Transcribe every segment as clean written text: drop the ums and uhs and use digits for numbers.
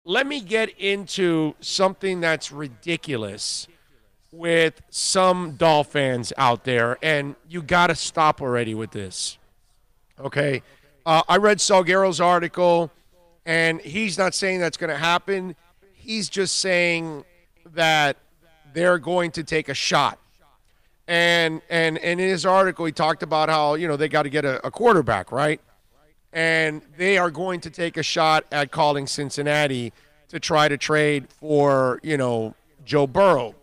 let me get into something that's ridiculous with some Dol-Fans out there, and you got to stop already with this. Okay? I read Salguero's article, and he's not saying that's going to happen. He's just saying that they're going to take a shot. And in his article, he talked about how, they got to get a quarterback, right? And they are going to take a shot at calling Cincinnati to try to trade for, Joe Burrow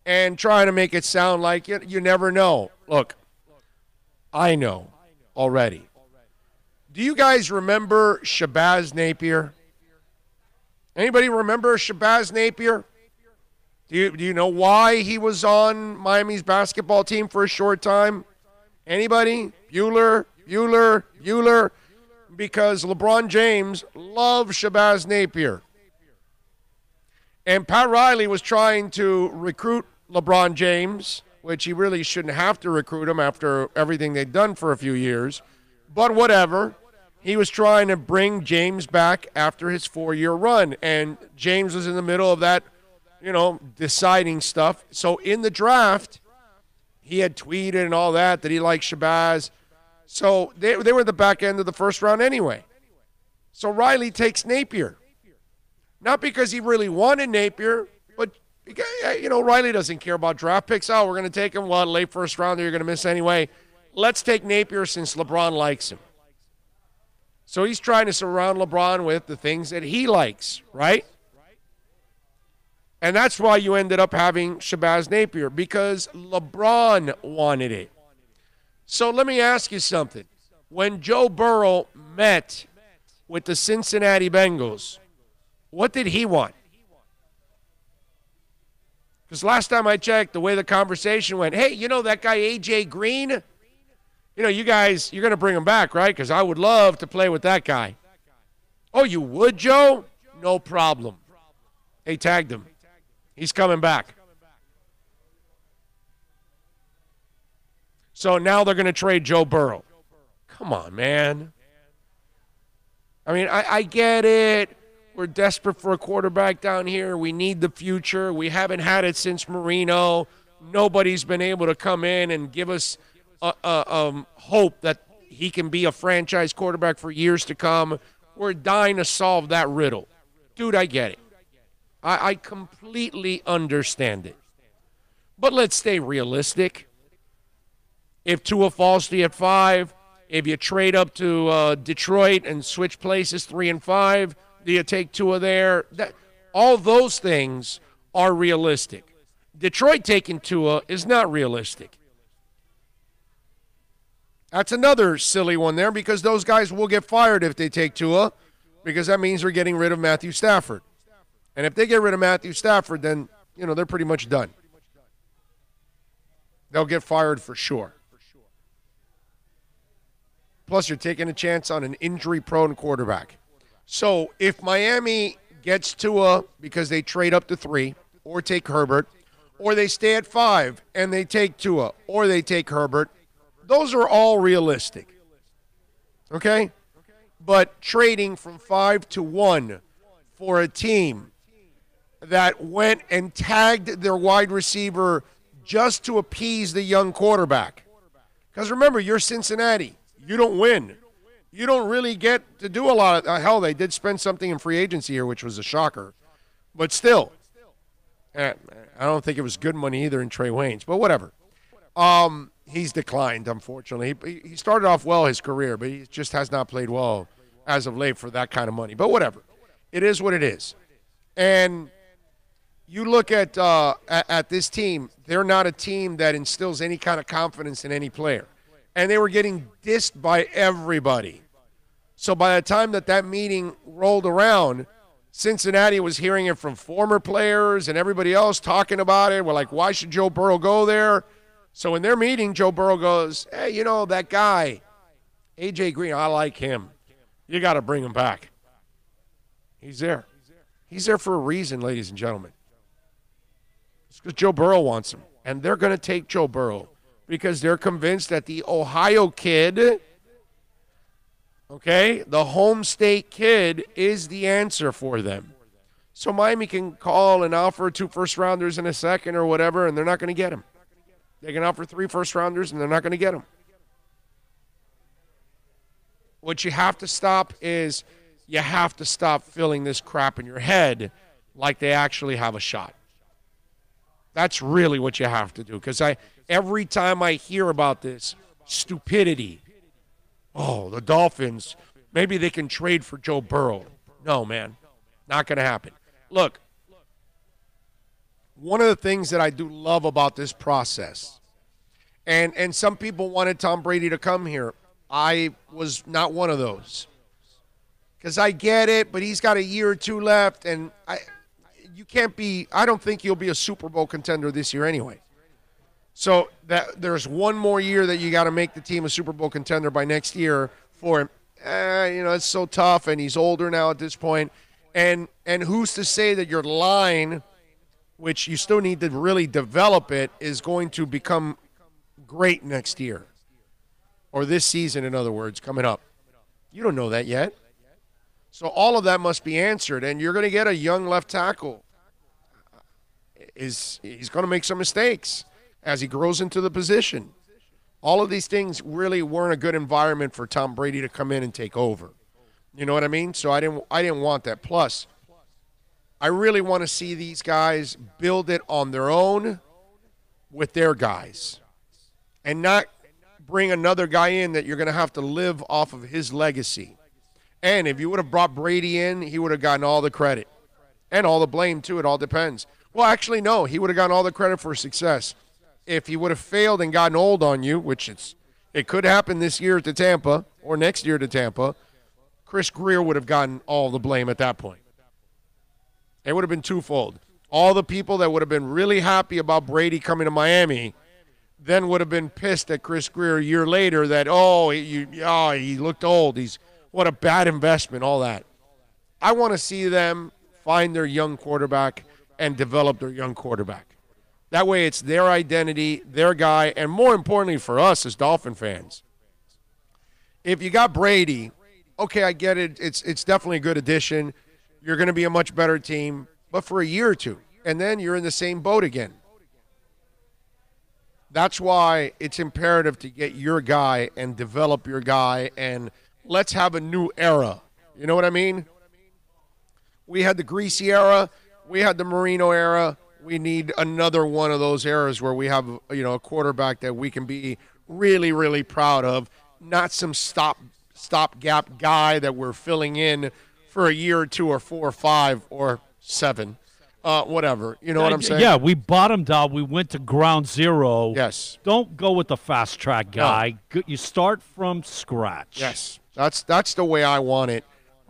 and trying to make it sound like you never know. Look, I know already. Do you guys remember Shabazz Napier? Anybody remember Shabazz Napier? Do you know why he was on Miami's basketball team for a short time? Anybody? Bueller. Because LeBron James loved Shabazz Napier. And Pat Riley was trying to recruit LeBron James, which he really shouldn't have to recruit him after everything they'd done for a few years. But whatever. He was trying to bring James back after his 4-year run. And James was in the middle of that, deciding stuff. So in the draft, he had tweeted and all that he liked Shabazz. So they were at the back end of the first round anyway. So Riley takes Napier. Not because he really wanted Napier, but because, Riley doesn't care about draft picks. Oh, we're going to take him, late first round, you're going to miss anyway. Let's take Napier since LeBron likes him. So he's trying to surround LeBron with the things that he likes, right? And that's why you ended up having Shabazz Napier, because LeBron wanted it. So let me ask you something. When Joe Burrow met with the Cincinnati Bengals, what did he want? Because last time I checked, the way the conversation went, hey, that guy A.J. Green? You guys, you're going to bring him back, right? Because I would love to play with that guy. Oh, you would, Joe? No problem. They tagged him. He's coming back. So now they're going to trade Joe Burrow. Come on, man. I mean, I get it. We're desperate for a quarterback down here. We need the future. We haven't had it since Marino. Nobody's been able to come in and give us hope that he can be a franchise quarterback for years to come. We're dying to solve that riddle. Dude, I get it. I completely understand it. But let's stay realistic. If Tua falls to you at 5, if you trade up to Detroit and switch places 3 and 5, do you take Tua there? All those things are realistic. Detroit taking Tua is not realistic. That's another silly one there, because those guys will get fired if they take Tua, because that means they're getting rid of Matthew Stafford. And if they get rid of Matthew Stafford, then, they're pretty much done. They'll get fired for sure. Plus, you're taking a chance on an injury-prone quarterback. So if Miami gets Tua because they trade up to 3 or take Herbert, or they stay at 5 and they take Tua or they take Herbert, those are all realistic. Okay? But trading from 5 to 1 for a team that went and tagged their wide receiver just to appease the young quarterback. Because remember, you're Cincinnati. You don't win. You don't really get to do a lot of hell, they did spend something in free agency here, which was a shocker. But still, I don't think it was good money either in Trey Waynes, but whatever. He's declined, unfortunately. He started off well his career, but he just has not played well as of late for that kind of money. But whatever. It is what it is. And you look at this team, they're not a team that instills any kind of confidence in any player. And they were getting dissed by everybody. So by the time that meeting rolled around, Cincinnati was hearing it from former players and everybody else talking about it. We're like, why should Joe Burrow go there? So in their meeting, Joe Burrow goes, hey, that guy, A.J. Green, I like him. You got to bring him back. He's there. He's there for a reason, ladies and gentlemen. It's because Joe Burrow wants him. And they're going to take Joe Burrow because they're convinced that the Ohio kid, okay, the home state kid, is the answer for them. So Miami can call and offer 2 first-rounders and a second or whatever, and they're not going to get them. They can offer 3 first-rounders, and they're not going to get them. What you have to stop is you have to stop filling this crap in your head like they actually have a shot. That's really what you have to do. Because every time I hear about this stupidity, oh, the Dolphins, maybe they can trade for Joe Burrow. No, man, not going to happen. Look, one of the things that I do love about this process, and some people wanted Tom Brady to come here. I was not one of those. Because I get it, but he's got a year or 2 left, and I don't think he'll be a Super Bowl contender this year anyway. So there's one more year that you got to make the team a Super Bowl contender by next year for him. It's so tough, and he's older now at this point. And who's to say that your line, which you still need to really develop it, is going to become great next year? Or this season, in other words, coming up. You don't know that yet. So all of that must be answered, and you're going to get a young left tackle. He's going to make some mistakes as he grows into the position. All of these things really weren't a good environment for Tom Brady to come in and take over. You know what I mean? So I didn't want that. Plus, I really want to see these guys build it on their own with their guys and not bring another guy in that you're going to have to live off of his legacy. And if you would have brought Brady in, he would have gotten all the credit and all the blame, too. It all depends. Well, actually, no. He would have gotten all the credit for success. If he would have failed and gotten old on you, which it could happen this year to Tampa or next year to Tampa, Chris Greer would have gotten all the blame at that point. It would have been twofold. All the people that would have been really happy about Brady coming to Miami then would have been pissed at Chris Greer a year later that, he looked old. What a bad investment, all that. I want to see them find their young quarterback and develop their young quarterback. That way it's their identity, their guy, and more importantly for us as Dolphin fans, if you got Brady, okay, I get it. It's definitely a good addition. You're going to be a much better team, but for a year or two, and then you're in the same boat again. That's why it's imperative to get your guy and develop your guy, and let's have a new era. You know what I mean? We had the Greasy era. We had the Marino era. We need another one of those eras where we have, a quarterback that we can be really, really proud of, not some stopgap guy that we're filling in for a year or 2 or 4 or 5 or 7. Whatever. You know what I'm saying? Yeah, we bottomed out. We went to ground zero. Yes. Don't go with the fast track guy. No. You start from scratch. Yes. That's the way I want it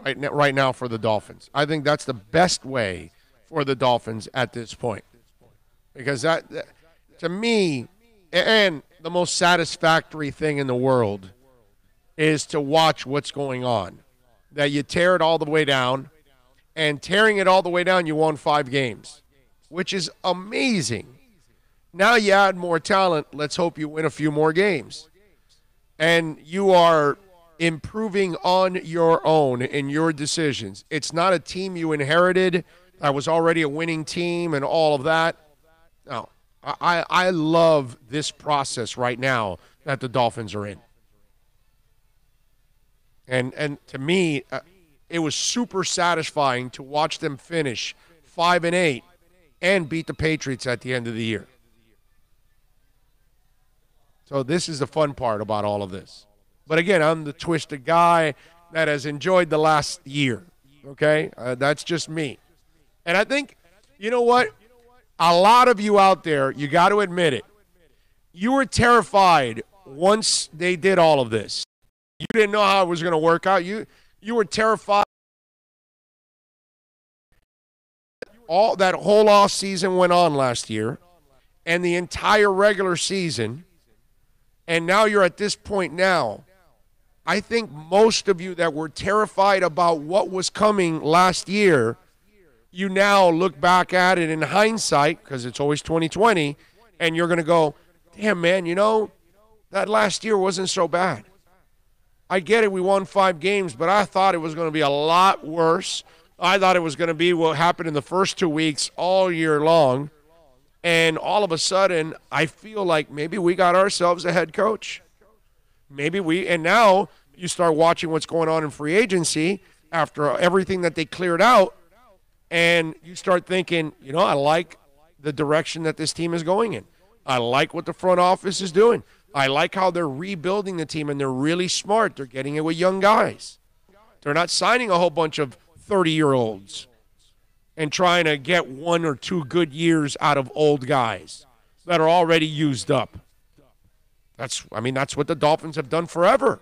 right now for the Dolphins. I think that's the best way for the Dolphins at this point. Because that to me, and the most satisfactory thing in the world is to watch what's going on. That you tear it all the way down. And tearing it all the way down, you won 5 games, which is amazing. Now you add more talent. Let's hope you win a few more games. And you are improving on your own in your decisions. It's not a team you inherited that was already a winning team and all of that. No, I love this process right now that the Dolphins are in. And to me, it was super satisfying to watch them finish 5-8 and beat the Patriots at the end of the year. So this is the fun part about all of this. But again, I'm the twisted guy that has enjoyed the last year, okay? That's just me. And I think, you know what? A lot of you out there, you got to admit it. You were terrified once they did all of this. You didn't know how it was going to work out. You were terrified. All that whole off season went on last year, and the entire regular season, and now you're at this point now. I think most of you that were terrified about what was coming last year, you now look back at it in hindsight, because it's always 2020, and you're going to go, damn, man, that last year wasn't so bad. I get it, we won 5 games, but I thought it was going to be a lot worse I thought it was going to be what happened in the first 2 weeks all year long. And all of a sudden, I feel like maybe we got ourselves a head coach. And now you start watching what's going on in free agency after everything that they cleared out, and you start thinking, I like the direction that this team is going in. I like what the front office is doing. I like how they're rebuilding the team, and they're really smart. They're getting it with young guys. They're not signing a whole bunch of 30-year-olds and trying to get 1 or 2 good years out of old guys that are already used up. That's what the Dolphins have done forever.